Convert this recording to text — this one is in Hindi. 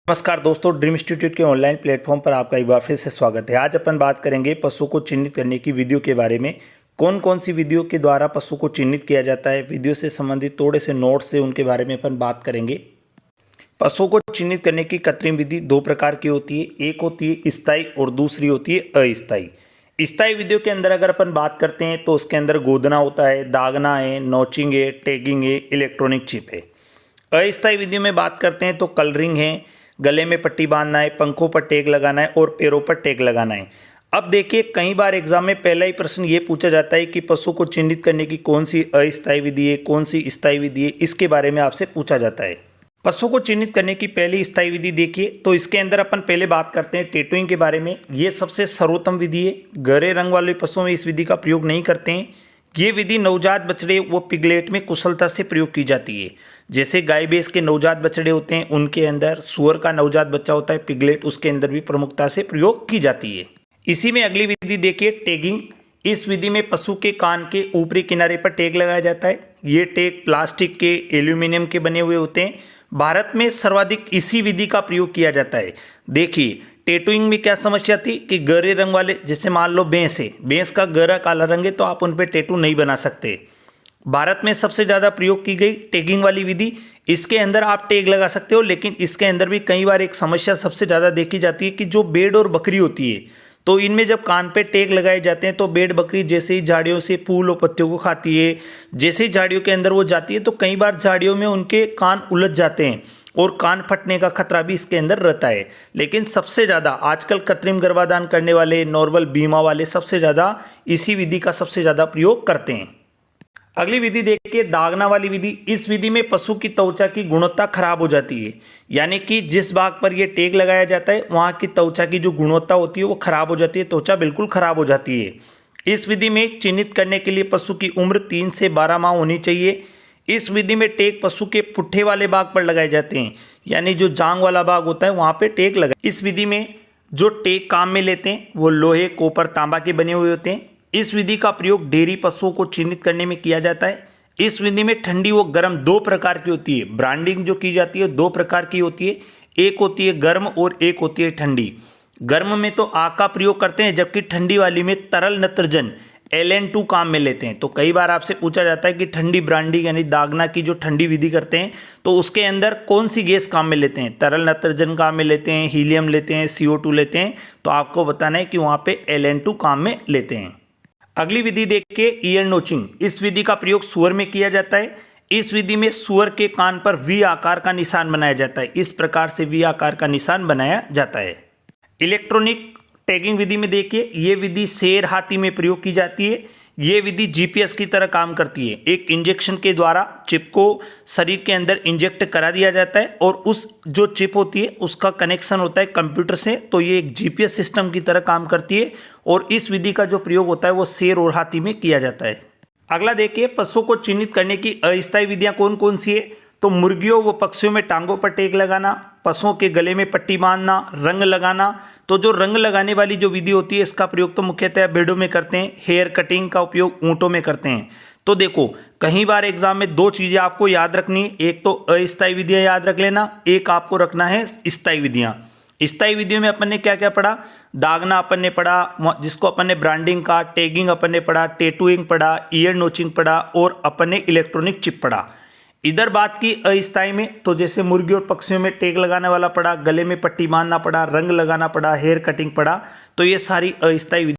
नमस्कार दोस्तों, ड्रीम इंस्टीट्यूट के ऑनलाइन प्लेटफॉर्म पर आपका एक बार फिर से स्वागत है। आज अपन बात करेंगे पशु को चिन्हित करने की विधियों के बारे में। कौन कौन सी विधियों के द्वारा पशु को चिन्हित किया जाता है, विधियों से संबंधित थोड़े से नोट्स से उनके बारे में अपन बात करेंगे। पशु को चिन्हित करने की कृत्रिम विधि दो प्रकार की होती है। एक होती है स्थायी और दूसरी होती है अस्थायी। स्थायी विधियों के अंदर अगर अपन बात करते हैं तो उसके अंदर गोदना होता है, दागना है, नोचिंग है, टैगिंग है, इलेक्ट्रॉनिक चिप है। अस्थायी विधियों में बात करते हैं तो कलरिंग है, गले में पट्टी बांधना है, पंखों पर टैग लगाना है और पैरों पर टैग लगाना है। अब देखिए, कई बार एग्जाम में पहला ही प्रश्न ये पूछा जाता है कि पशु को चिन्हित करने की कौन सी अस्थायी विधि है, कौन सी स्थायी विधि है, इसके बारे में आपसे पूछा जाता है। पशु को चिन्हित करने की पहली स्थायी विधि देखिए तो इसके अंदर अपन पहले बात करते हैं टैटूइंग के बारे में। ये सबसे सर्वोत्तम विधि है। गहरे रंग वाले पशुओं में इस विधि का प्रयोग नहीं करते हैं। ये विधि नवजात बछड़े व पिगलेट में कुशलता से प्रयोग की जाती है। जैसे गाय भैंस के नवजात बछड़े होते हैं उनके अंदर, सूअर का नवजात बच्चा होता है पिगलेट, उसके अंदर भी प्रमुखता से प्रयोग की जाती है। इसी में अगली विधि देखिए टैगिंग। इस विधि में पशु के कान के ऊपरी किनारे पर टैग लगाया जाता है। ये टैग प्लास्टिक के, एल्यूमिनियम के बने हुए होते हैं। भारत में सर्वाधिक इसी विधि का प्रयोग किया जाता है। देखिए, टैटूइंग में क्या समस्या थी कि गहरे रंग वाले, जैसे मान लो भैंस है, भैंस का गहरा काला रंग है तो आप उन पर टैटू नहीं बना सकते। भारत में सबसे ज़्यादा प्रयोग की गई टैगिंग वाली विधि। इसके अंदर आप टैग लगा सकते हो, लेकिन इसके अंदर भी कई बार एक समस्या सबसे ज़्यादा देखी जाती है कि जो भेड़ और बकरी होती है, तो इनमें जब कान पे टैग लगाए जाते हैं तो भेड़ बकरी जैसे ही झाड़ियों से फूल और पत्तियों को खाती है, जैसे ही झाड़ियों के अंदर वो जाती है तो कई बार झाड़ियों में उनके कान उलझ जाते हैं और कान फटने का खतरा भी इसके अंदर रहता है। लेकिन सबसे ज़्यादा आजकल कृत्रिम गर्भाधान करने वाले, नॉर्मल बीमा वाले सबसे ज़्यादा इसी विधि का सबसे ज़्यादा प्रयोग करते हैं। अगली विधि देखिए दागना वाली विधि। इस विधि में पशु की त्वचा की गुणवत्ता खराब हो जाती है, यानी कि जिस भाग पर यह टैग लगाया जाता है वहाँ की त्वचा की जो गुणवत्ता होती है वो खराब हो जाती है, त्वचा बिल्कुल खराब हो जाती है। इस विधि में चिन्हित करने के लिए पशु की उम्र 3 से 12 माह होनी चाहिए। इस विधि में टैग पशु के पुट्ठे वाले भाग पर लगाए जाते हैं, यानी जो जांग वाला भाग होता है वहाँ पे टैग लगाए। इस विधि में जो टैग काम में लेते हैं वो लोहे, कॉपर, तांबा के बने हुए होते हैं। इस विधि का प्रयोग डेयरी पशुओं को चिन्हित करने में किया जाता है। इस विधि में ठंडी व गर्म दो प्रकार की होती है। ब्रांडिंग जो की जाती है दो प्रकार की होती है, एक होती है गर्म और एक होती है ठंडी। गर्म में तो आग का प्रयोग करते हैं, जबकि ठंडी वाली में तरल नत्रजन LN2 काम में लेते हैं। तो कई बार आपसे पूछा जाता है कि ठंडी ब्रांडिंग यानी दागना की जो ठंडी विधि करते हैं तो उसके अंदर कौन सी गैस काम में लेते हैं, तरल नत्रजन काम में लेते हैं, हीलियम लेते हैं, CO2 लेते हैं। तो आपको बताना है कि वहाँ पे LN2 काम में लेते हैं। अगली विधि देखिए ईयर नोचिंग। इस विधि का प्रयोग सूअर में किया जाता है। इस विधि में सूअर के कान पर V आकार का निशान बनाया जाता है। इस प्रकार से V आकार का निशान बनाया जाता है। इलेक्ट्रॉनिक टैगिंग विधि में देखिए, ये विधि शेर, हाथी में प्रयोग की जाती है। ये विधि GPS की तरह काम करती है। एक इंजेक्शन के द्वारा चिप को शरीर के अंदर इंजेक्ट करा दिया जाता है और उस जो चिप होती है उसका कनेक्शन होता है कंप्यूटर से, तो ये एक GPS सिस्टम की तरह काम करती है और इस विधि का जो प्रयोग होता है वो शेर और हाथी में किया जाता है। अगला देखिए पशु को चिन्हित करने की अस्थायी विधियाँ कौन कौन सी है। तो मुर्गियों व पक्षियों में टांगों पर टैग लगाना, पशुओं के गले में पट्टी बांधना, रंग लगाना। तो जो रंग लगाने वाली जो विधि होती है इसका प्रयोग तो मुख्यतः भेड़ों में करते हैं। हेयर कटिंग का उपयोग ऊँटों में करते हैं। तो देखो, कई बार एग्जाम में दो चीज़ें आपको याद रखनी है, एक तो अस्थायी विधियाँ याद रख लेना, एक आपको रखना है स्थायी विधियाँ। स्थायी विधियों में अपन ने क्या क्या पढ़ा, दागना अपन ने पढ़ा, जिसको अपन ने ब्रांडिंग का, टैगिंग अपन ने पढ़ा, टैटूइंग पढ़ा, ईयर नोचिंग पढ़ा और अपन ने इलेक्ट्रॉनिक चिप पढ़ा। इधर बात की अस्थायी में तो जैसे मुर्गी और पक्षियों में टैग लगाने वाला पड़ा, गले में पट्टी बांधना पड़ा, रंग लगाना पड़ा, हेयर कटिंग पड़ा। तो ये सारी अस्थायी